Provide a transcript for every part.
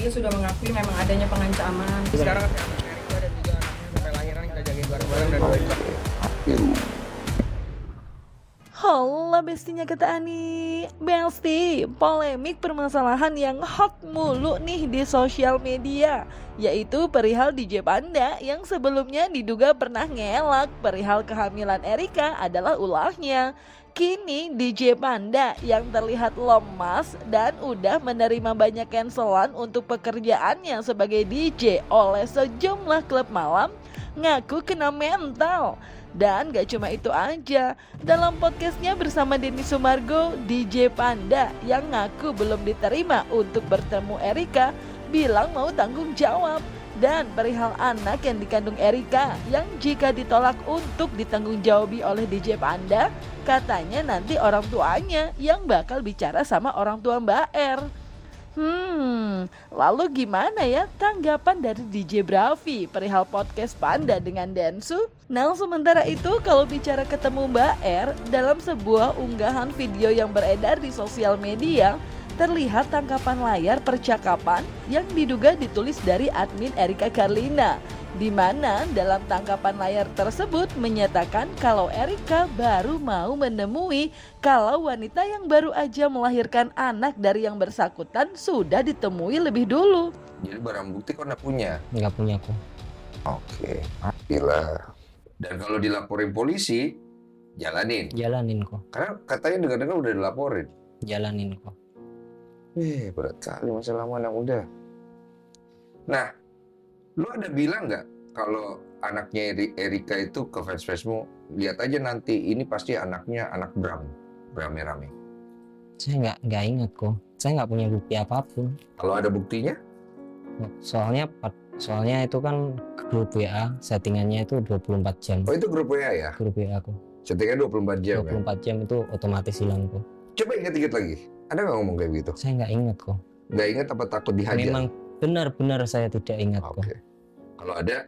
dia sudah mengakui memang adanya pengancaman. Sekarang kan anaknya Erika dan juga anaknya sampai lahiran kita jagain bareng-bareng dan doain bareng. Halo bestinya kata Ani. Besti, polemik permasalahan yang hot mulu nih di sosial media, yaitu perihal DJ Panda yang sebelumnya diduga pernah ngelak perihal kehamilan Erika adalah ulahnya. Kini DJ Panda yang terlihat lemas dan udah menerima banyak cancelan untuk pekerjaannya sebagai DJ oleh sejumlah klub malam ngaku kena mental. Dan gak cuma itu aja, dalam podcastnya bersama Denny Sumargo, DJ Panda yang ngaku belum diterima untuk bertemu Erika bilang mau tanggung jawab. Dan perihal anak yang dikandung Erika yang jika ditolak untuk ditanggung-jawabi oleh DJ Panda, katanya nanti orang tuanya yang bakal bicara sama orang tua Mbak R. Lalu gimana ya tanggapan dari DJ Bravi perihal podcast Panda dengan Densu? Nah, sementara itu kalau bicara ketemu Mbak R, dalam sebuah unggahan video yang beredar di sosial media, terlihat tangkapan layar percakapan yang diduga ditulis dari admin Erika Carlina, di mana dalam tangkapan layar tersebut menyatakan kalau Erika baru mau menemui kalau wanita yang baru aja melahirkan anak dari yang bersangkutan sudah ditemui lebih dulu. Jadi barang bukti kok nggak punya? Nggak punya aku. Oke, gila. Dan kalau dilaporin polisi, jalanin. Jalanin kok. Karena katanya dengar-dengar udah dilaporin. Jalanin kok. Berat kali masalah anak udah. Nah, lu ada bilang nggak kalau anaknya Erika itu ke fans-fansmu, lihat aja nanti ini pasti anaknya anak Bram, rame-rame. Saya nggak ingat kok. Saya nggak punya bukti apapun. Kalau ada buktinya? Soalnya itu kan grup WA, settingannya itu 24 jam. Oh itu grup WA ya? Grup WA aku. Settingnya 24 jam 24 ya? jam itu otomatis hilang kok. Coba ingat-ingat lagi. Ada nggak ngomong kayak gitu? Saya nggak ingat kok. Nggak ingat apa takut dihajar? Memang benar-benar saya tidak ingat kok. Oke. Kalau ada,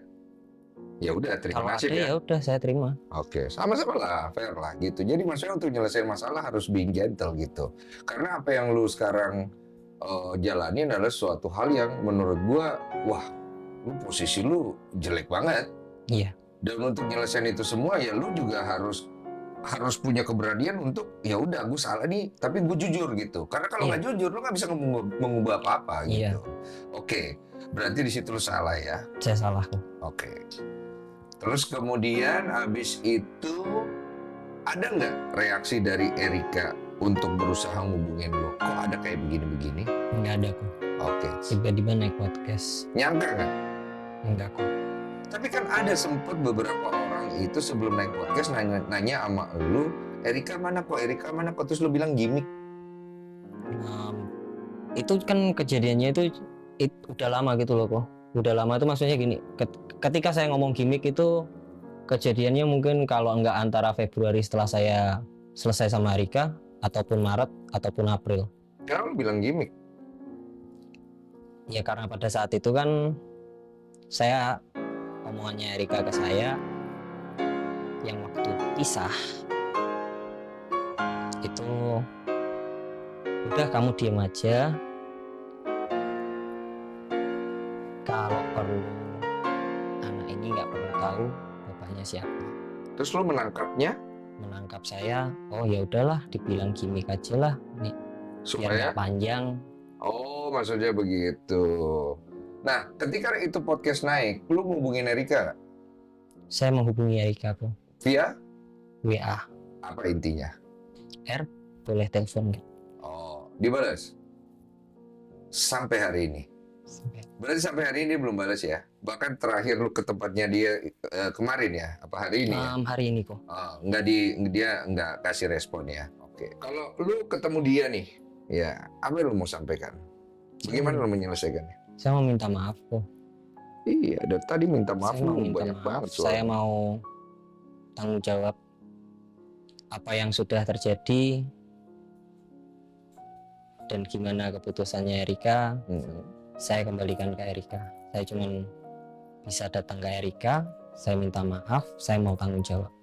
ya udah terima Kalau kasih ada ya. ya udah saya terima. Oke, sama-sama lah, fair lah gitu. Jadi maksudnya untuk nyelesain masalah harus being gentle gitu. Karena apa yang lu sekarang jalani adalah suatu hal yang menurut gua, wah, lu posisi lu jelek banget. Iya. Dan untuk nyelesain itu semua ya lu juga harus punya keberanian untuk ya udah gue salah nih, tapi gue jujur gitu. Karena kalau nggak jujur lu nggak bisa mengubah apa-apa gitu. Iya. Oke, berarti di situ lu salah ya. Saya salah kok. Oke. Terus kemudian habis itu ada nggak reaksi dari Erika untuk berusaha ngubungin lo? Kok ada kayak begini-begini? Nggak ada kok. Oke. Tiba-tiba naik podcast. Nyangka nggak? Nggak kok. Tapi kan ada sempet beberapa orang itu sebelum naik podcast nanya sama lu, Erika mana kok? Erika mana kok? Terus lu bilang gimmick. Itu kan kejadiannya itu udah lama gitu loh kok. Udah lama itu maksudnya gini, ketika saya ngomong gimmick itu kejadiannya mungkin kalau enggak antara Februari setelah saya selesai sama Erika, ataupun Maret ataupun April. Kenapa lu bilang gimmick? Ya karena pada saat itu kan saya omongannya Erika ke saya yang waktu pisah itu udah kamu diem aja, kalau perlu anak ini nggak perlu tahu bapaknya siapa. Terus lu Menangkap saya, oh ya udahlah dibilang gimmick aja lah nih biar supaya nggak panjang. Oh, maksudnya begitu. Nah, ketika itu podcast naik, lu hubungin Erika nggak? Saya menghubungi Erika kok Via WA. apa intinya? R boleh telepon nggak? Oh, dibalas sampai hari ini. Berarti sampai hari ini belum balas ya? Bahkan terakhir lu ke tempatnya dia kemarin ya? Apa hari ini ya? Hari ini kok. Oh, dia nggak kasih respon ya? Oke. Kalau lu ketemu dia nih, ya apa yang lu mau sampaikan? Bagaimana lu menyelesaikannya? Saya mau minta maaf kok. Iya, dari tadi minta maaf Saya mau lu minta banyak maaf. banget soalnya. Saya mau tanggung jawab apa yang sudah terjadi dan gimana keputusannya Erika. Saya kembalikan ke Erika. Saya cuma bisa datang ke Erika, saya minta maaf, saya mau tanggung jawab.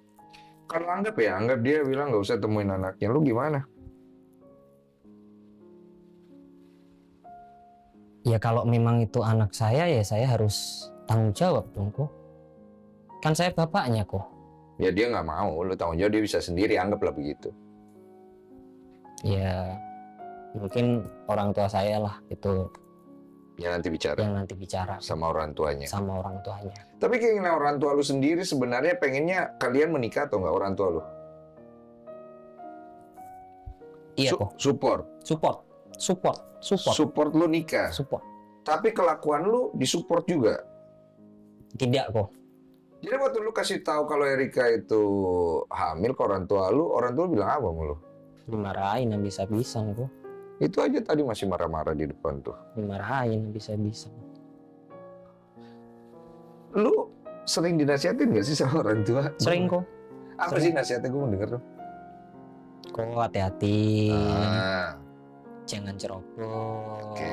Kalau anggap dia bilang nggak usah temuin anaknya, lu gimana? Ya kalau memang itu anak saya ya saya harus tanggung jawab dong kok. Kan saya bapaknya kok. Ya dia nggak mau, lu tanggung jawab, dia bisa sendiri, anggaplah begitu. Ya mungkin orang tua saya lah itu Ya nanti bicara yang nanti bicara sama orang tuanya. sama orang tuanya. Tapi keinginan orang tua lu sendiri sebenarnya pengennya kalian menikah atau nggak orang tua lu? Iya kok. Support. Support lu nikah. Support. Tapi kelakuan lu disupport juga. Tidak kok. Jadi waktu lu kasih tahu kalau Erika itu hamil ke orang tua lu bilang apa sama lu? Dimarahin habis-habisan kok. Itu aja tadi masih marah-marah di depan tuh. Dimarahin habis-habisan. Lu sering dinasihatin gak sih sama orang tua? Sering kok. Apa sih nasihatnya, gue mau denger tuh? Kok hati-hati. Jangan ceroboh. Oke.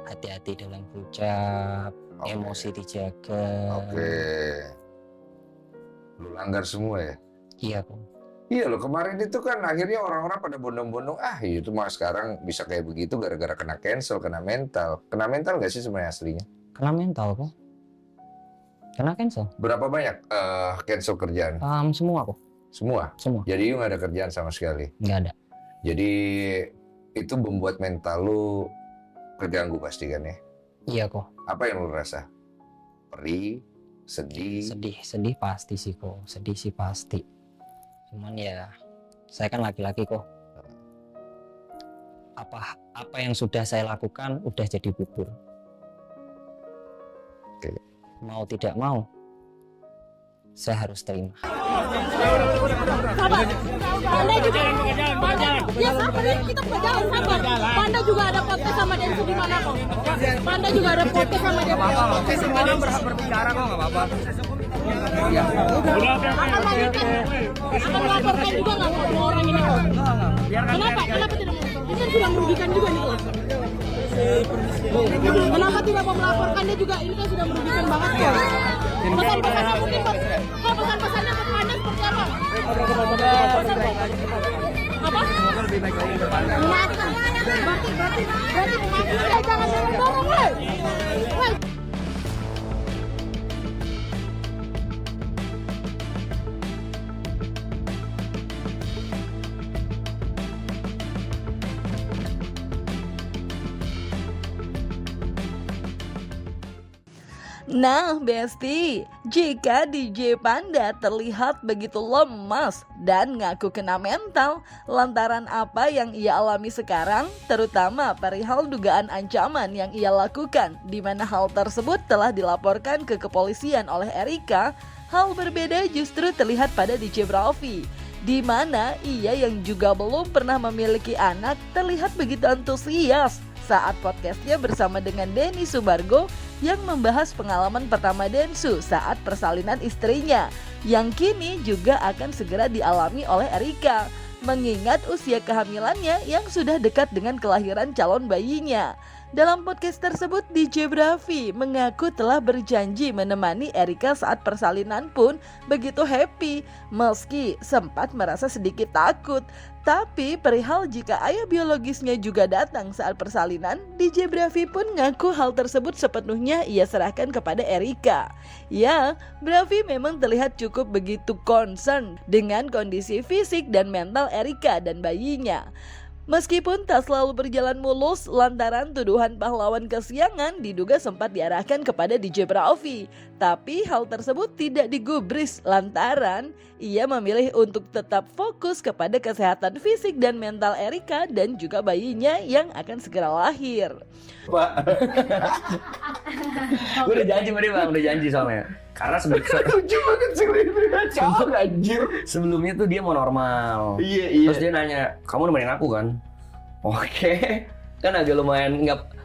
Hati-hati dalam berucap. Oke. Emosi dijaga. Oke. Lu langgar semua ya? Iya kok. Iya loh, kemarin itu kan akhirnya orang-orang pada bondong-bondong, itu mah sekarang bisa kayak begitu gara-gara kena cancel, kena mental. Kena mental nggak sih sebenarnya aslinya? Kena mental kok. Kena cancel. Berapa banyak cancel kerjaan? Semua kok. Semua? Semua. Jadi lu nggak ada kerjaan sama sekali? Nggak ada. Jadi itu membuat mental lu terganggu pasti kan ya? Iya kok. Apa yang lu rasa? Perih? Sedih? Sedih pasti sih kok. Sedih sih pasti. Cuman ya saya kan laki-laki kok. Apa yang sudah saya lakukan udah jadi bubur. Oke. Mau tidak mau saya harus terima. Panda juga ya sabar ya, kita berjalan sabar. Panda juga ada podcast sama Densu di mana kok? Panda juga ada podcast sama dia. Semua orang berhak berbicara kok, nggak apa-apa. Akan melaporkan juga nggak kok dua orang ini kok? Kenapa tidak mau? Ini kan sudah merugikan juga nih kok. Kenapa tidak mau melaporkan, dia juga ini kan sudah merugikan banget kok. Pesan-pesannya mungkin kok pesan-pesannya buat Panda seperti apa? Apa? Lebih baik lagi ke depan. Berarti jangan dorong-dorong weh. Nah, Besti, jika DJ Panda terlihat begitu lemas dan ngaku kena mental lantaran apa yang ia alami sekarang, terutama perihal dugaan ancaman yang ia lakukan, di mana hal tersebut telah dilaporkan ke kepolisian oleh Erika, hal berbeda justru terlihat pada DJ Bravi, di mana ia yang juga belum pernah memiliki anak terlihat begitu antusias saat podcastnya bersama dengan Denny Subargo yang membahas pengalaman pertama Densu saat persalinan istrinya yang kini juga akan segera dialami oleh Erika mengingat usia kehamilannya yang sudah dekat dengan kelahiran calon bayinya. Dalam podcast tersebut, DJ Bravi mengaku telah berjanji menemani Erika saat persalinan pun begitu happy meski sempat merasa sedikit takut. Tapi perihal jika ayah biologisnya juga datang saat persalinan, DJ Bravi pun ngaku hal tersebut sepenuhnya ia serahkan kepada Erika. Ya, Bravi memang terlihat cukup begitu concern dengan kondisi fisik dan mental Erika dan bayinya. Meskipun tak selalu berjalan mulus lantaran tuduhan pahlawan kesiangan diduga sempat diarahkan kepada DJ Bravi. Tapi hal tersebut tidak digubris lantaran ia memilih untuk tetap fokus kepada kesehatan fisik dan mental Erika dan juga bayinya yang akan segera lahir. Pak, gue udah janji sama dia bang, udah janji soalnya. Karena Lucu banget sih, kacau anjir. sebelumnya tuh dia mau normal. Iya. Terus dia nanya, kamu nemenin aku kan? Oke, kan agak lumayan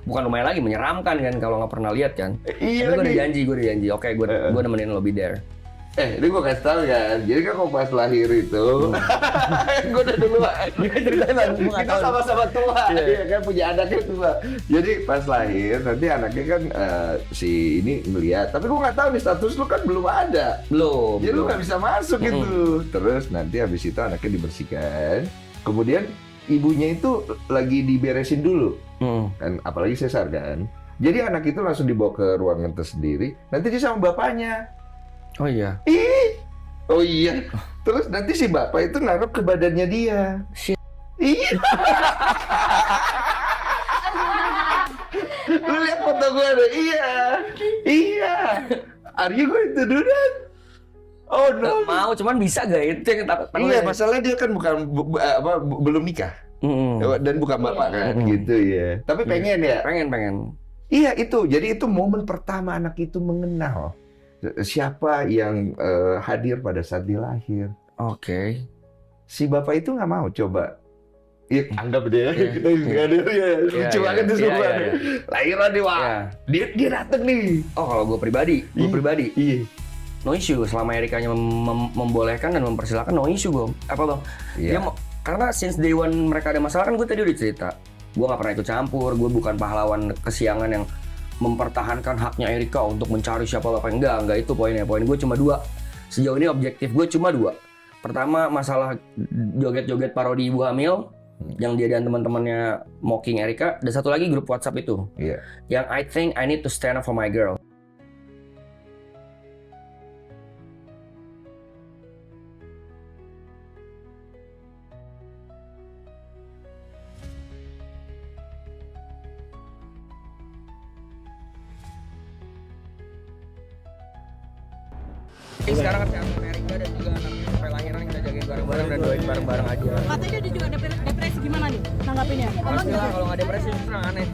bukan lumayan lagi menyeramkan kan kalau nggak pernah lihat kan. Iya. Tapi gue udah janji. Oke, gue nemenin lo be there. Ini gue kasih tau kan, jadi kan kalau pas lahir itu, gue udah duluan. Ceritain bang, gue nggak Kita tahu. sama-sama tua, iya kan punya anaknya tua. Jadi pas lahir nanti anaknya kan si ini melihat, tapi gue nggak tahu nih status lu kan belum ada. Belum. Jadi lu nggak bisa masuk gitu. Terus nanti habis itu anaknya dibersihkan, kemudian ibunya itu lagi diberesin dulu. Hmm. Kan apalagi sesar kan. Jadi anak itu langsung dibawa ke ruangan tersendiri. Nanti dia sama bapaknya. Oh iya. Oh iya. Terus nanti si bapak itu naruh ke badannya dia. Shit. Iya. Lu lihat foto gue ada? Iya. Are you going to do that? Oh no. Nggak mau, cuman bisa gak itu yang takut. Iya, masalahnya dia kan belum nikah. Dan bukan bapak kan, gitu ya. Tapi pengen ya. Pengen. Iya itu, jadi itu momen pertama anak itu mengenal siapa yang hadir pada saat dia lahir. Oke. Si bapak itu nggak mau coba. Iya, anggap dia kita nggak ada ya. Lucu Iya, banget tuh iya, semua. iya. Lahiran nih, Wak. Iya. Dia dateng nih. Oh kalau gue pribadi, Iya. no issue selama Erikanya membolehkan dan mempersilahkan, no issue gue. Apa bang? Iya. Dia karena since day one mereka ada masalah kan gue tadi udah cerita. Gue nggak pernah ikut campur, gue bukan pahlawan kesiangan yang mempertahankan haknya Erika untuk mencari siapa bapak. Enggak itu poinnya. Poin gue cuma 2. Sejauh ini objektif gue cuma 2. Pertama masalah joget-joget parodi ibu hamil yang dia dan teman-temannya mocking Erika, dan satu lagi grup WhatsApp itu. Iya. Yang I think I need to stand up for my girl. Sekarang kesehatan Erika dan juga anaknya sampai lahiran kita jagain bareng-bareng dan doain bareng-bareng aja. Katanya dia juga ada depresi, gimana nih nanggapinnya? Pastilah kalau nggak depresi itu aneh.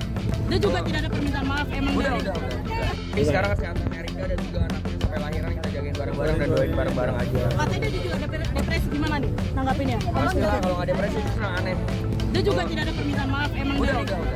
Dia juga tidak ada permintaan maaf emang Udah. dari. Sekarang kesehatan Erika dan juga anaknya sampai lahiran kita jagain bareng-bareng dan doain bareng-bareng aja. Katanya dia juga ada depresi, gimana nih nanggapinnya? Pastilah kalau nggak depresi itu aneh. Dia juga tidak ada permintaan maaf emang dari. Udah.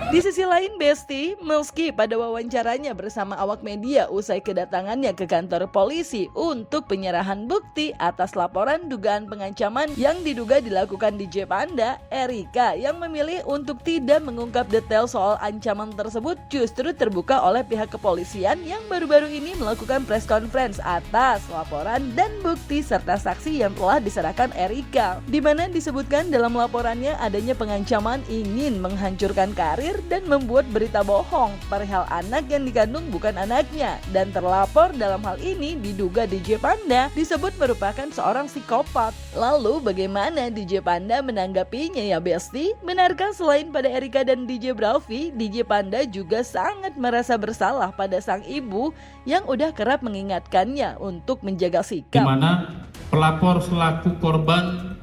Di sisi lain, Besti, meski pada wawancaranya bersama awak media usai kedatangannya ke kantor polisi untuk penyerahan bukti atas laporan dugaan pengancaman yang diduga dilakukan DJ Panda, Erika yang memilih untuk tidak mengungkap detail soal ancaman tersebut justru terbuka oleh pihak kepolisian yang baru-baru ini melakukan press conference atas laporan dan bukti serta saksi yang telah diserahkan Erika, di mana disebutkan dalam laporannya adanya pengancaman ingin menghancurkan karir dan membuat berita bohong perihal anak yang dikandung bukan anaknya, dan terlapor dalam hal ini diduga DJ Panda disebut merupakan seorang psikopat. Lalu bagaimana DJ Panda menanggapinya ya Besti? Benarkah selain pada Erika dan DJ Bravi, DJ Panda juga sangat merasa bersalah pada sang ibu yang udah kerap mengingatkannya untuk menjaga di sikap? mana pelapor selaku korban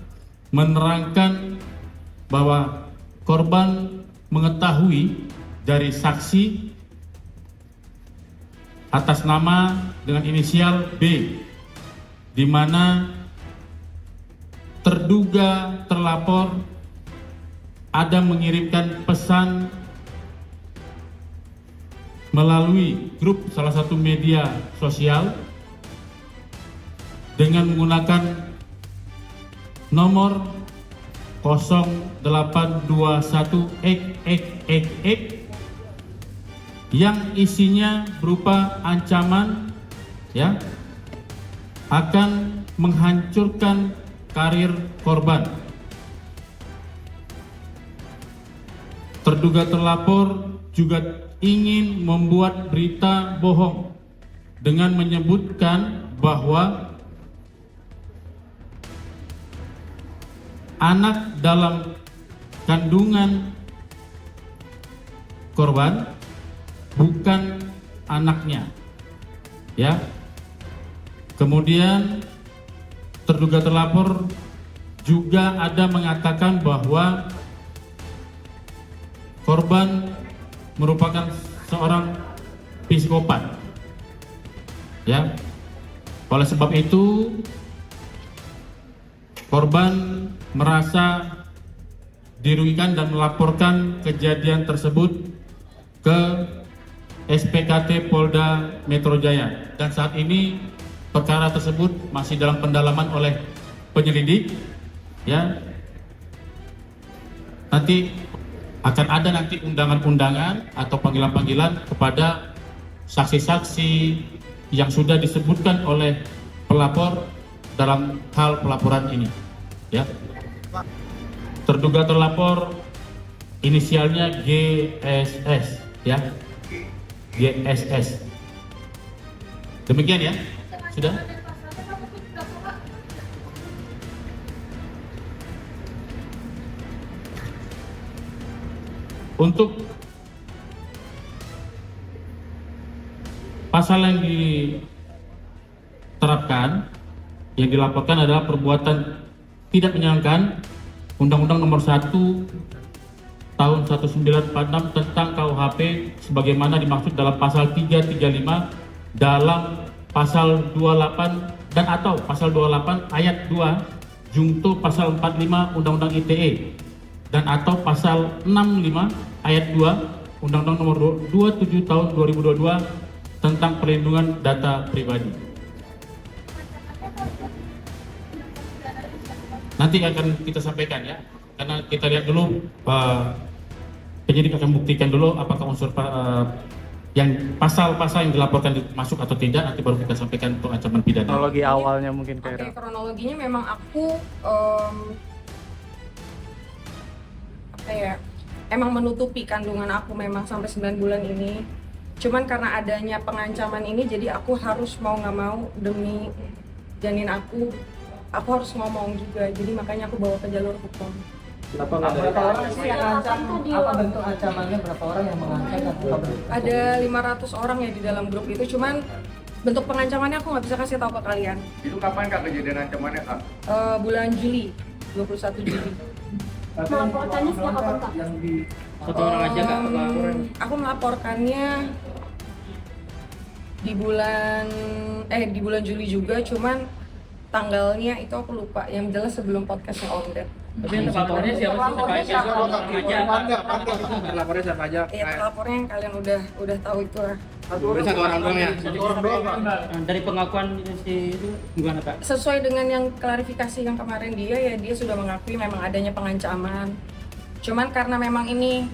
menerangkan bahwa korban mengetahui dari saksi atas nama dengan inisial B, di mana terduga terlapor ada mengirimkan pesan melalui grup salah satu media sosial dengan menggunakan nomor 0821 yang isinya berupa ancaman ya akan menghancurkan karir korban. Terduga terlapor juga ingin membuat berita bohong dengan menyebutkan bahwa anak dalam kandungan korban bukan anaknya, ya. Kemudian terduga terlapor juga ada mengatakan bahwa korban merupakan seorang psikopat, ya. Oleh sebab itu korban merasa dirugikan dan melaporkan kejadian tersebut ke SPKT Polda Metro Jaya, dan saat ini perkara tersebut masih dalam pendalaman oleh penyelidik, ya. nanti akan ada nanti undangan-undangan atau panggilan-panggilan kepada saksi-saksi yang sudah disebutkan oleh pelapor dalam hal pelaporan ini. Ya. Terduga terlapor inisialnya GSS, ya. GSS. Demikian ya. Sudah? Untuk pasal yang diterapkan, yang dilaporkan adalah perbuatan tidak menyenangkan, Undang-Undang Nomor 1 Tahun 1946 tentang KUHP sebagaimana dimaksud dalam pasal 335 dalam pasal 28 dan atau pasal 28 ayat 2 jungto pasal 45 Undang-Undang ITE dan atau pasal 65 ayat 2 Undang-Undang Nomor 27 Tahun 2022 tentang perlindungan data pribadi. Nanti akan kita sampaikan ya, karena kita lihat dulu penyidik akan buktikan dulu apakah unsur yang pasal-pasal yang dilaporkan masuk atau tidak, nanti baru kita sampaikan untuk ancaman pidana. Kronologi awalnya mungkin Oke, kronologinya memang aku emang menutupi kandungan aku memang sampai 9 bulan ini. Cuman karena adanya pengancaman ini, jadi aku harus mau nggak mau demi janin aku harus ngomong juga. Jadi makanya aku bawa ke jalur hukum. Berapa orang sih yang ngancam? Apa bentuk ancamannya? Berapa orang yang mengancam? Ada 500 orang ya di dalam grup itu. Cuman bentuk pengancamannya aku nggak bisa kasih tahu ke kalian. Itu kapan Kak kejadian ancamannya Kak? Bulan Juli, 21 Juli. Melaporkannya sejak kapan Kak? Satu orang aja Kak pelaporan. Aku melaporkannya di bulan Juli juga, cuman tanggalnya itu aku lupa. Yang jelas sebelum podcastnya Om Ded. Tapi yang terlapornya siapa sih? Terlapornya siapa aja? Iya, pelapornya yang kalian udah tahu itu lah. Satu orang doang ya? Dari pengakuan si itu gimana Kak? Sesuai dengan yang klarifikasi yang kemarin dia sudah mengakui memang adanya pengancaman. Cuman karena memang ini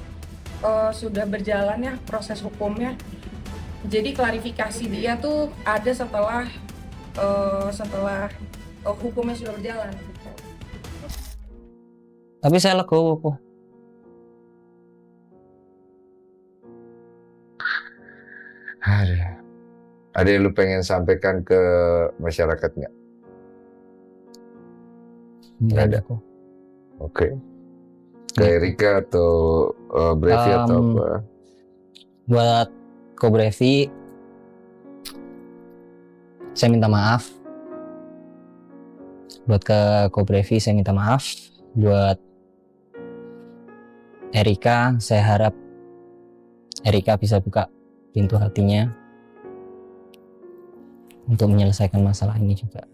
sudah berjalan ya proses hukumnya. Jadi klarifikasi dia tuh ada setelah hukumnya sudah berjalan. Tapi saya legowo kok. Ada yang lu pengen sampaikan ke masyarakat nggak? Nggak ada. Kok. Oke. Ke Erika atau Brevi atau apa? Buat Ko Brevi, saya minta maaf. Buat ke Ko Brevi, saya minta maaf. Buat Erika, saya harap Erika bisa buka pintu hatinya untuk menyelesaikan masalah ini juga.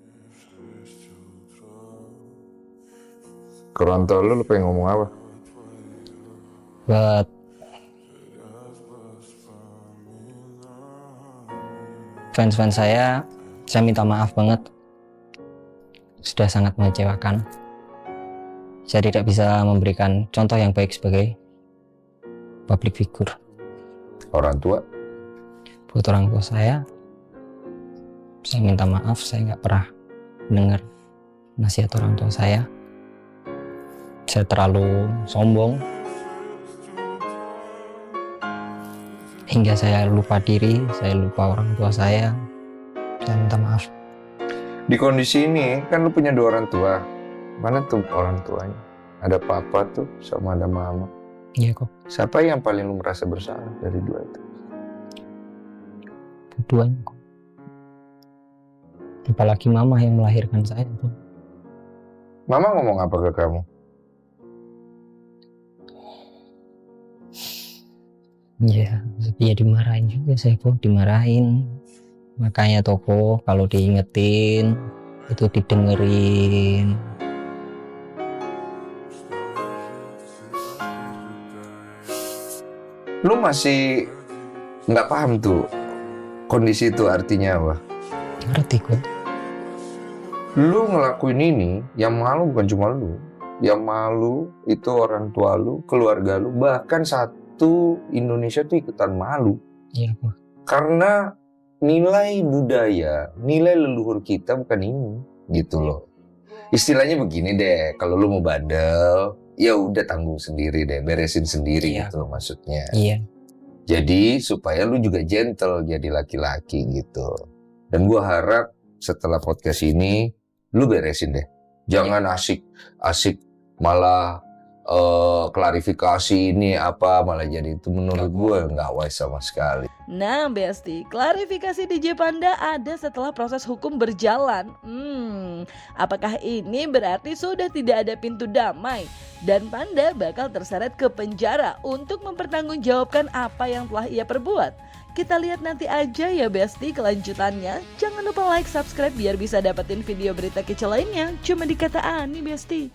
Ke orang tua lu pengen ngomong apa? Buat fans-fans saya minta maaf banget. Sudah sangat mengecewakan. Saya tidak bisa memberikan contoh yang baik sebagai public figure. Orang tua? Buat orang tua saya minta maaf. Saya nggak pernah dengar nasihat orang tua saya. Saya terlalu sombong hingga saya lupa diri, saya lupa orang tua saya. Saya minta maaf. Di kondisi ini kan lu punya 2 orang tua. Mana tuh orang tuanya? Ada papa tuh sama ada mama. Iya kok. Siapa yang paling lu merasa bersalah dari 2 itu? Keduanya kok. Apalagi mama yang melahirkan saya tuh. Mama ngomong apa ke kamu? Iya, ya dimarahin juga saya kok, dimarahin. Makanya toko kalau diingetin itu didengerin. Lu masih nggak paham tuh kondisi itu artinya apa? Ngerti kok. Lu ngelakuin ini, yang malu bukan cuma lu, Yang malu itu orang tua lu, keluarga lu, bahkan satu Indonesia tuh ikutan malu. Iya, Bro. Karena nilai budaya, nilai leluhur kita bukan ini, gitu loh. Istilahnya begini deh, kalau lu mau bandel, ya udah tanggung sendiri deh, beresin sendiri Iya. gitu maksudnya. Iya. Jadi supaya lu juga gentle jadi laki-laki gitu. Dan gua harap setelah podcast ini lu beresin deh. Jangan asik malah klarifikasi ini apa malah jadi itu, menurut gue nggak wise sama sekali. Nah, Besti, klarifikasi DJ Panda ada setelah proses hukum berjalan. Apakah ini berarti sudah tidak ada pintu damai dan Panda bakal terseret ke penjara untuk mempertanggungjawabkan apa yang telah ia perbuat? Kita lihat nanti aja ya Besti kelanjutannya. Jangan lupa like, subscribe biar bisa dapetin video berita kece lainnya cuma di Kata Ani Besti.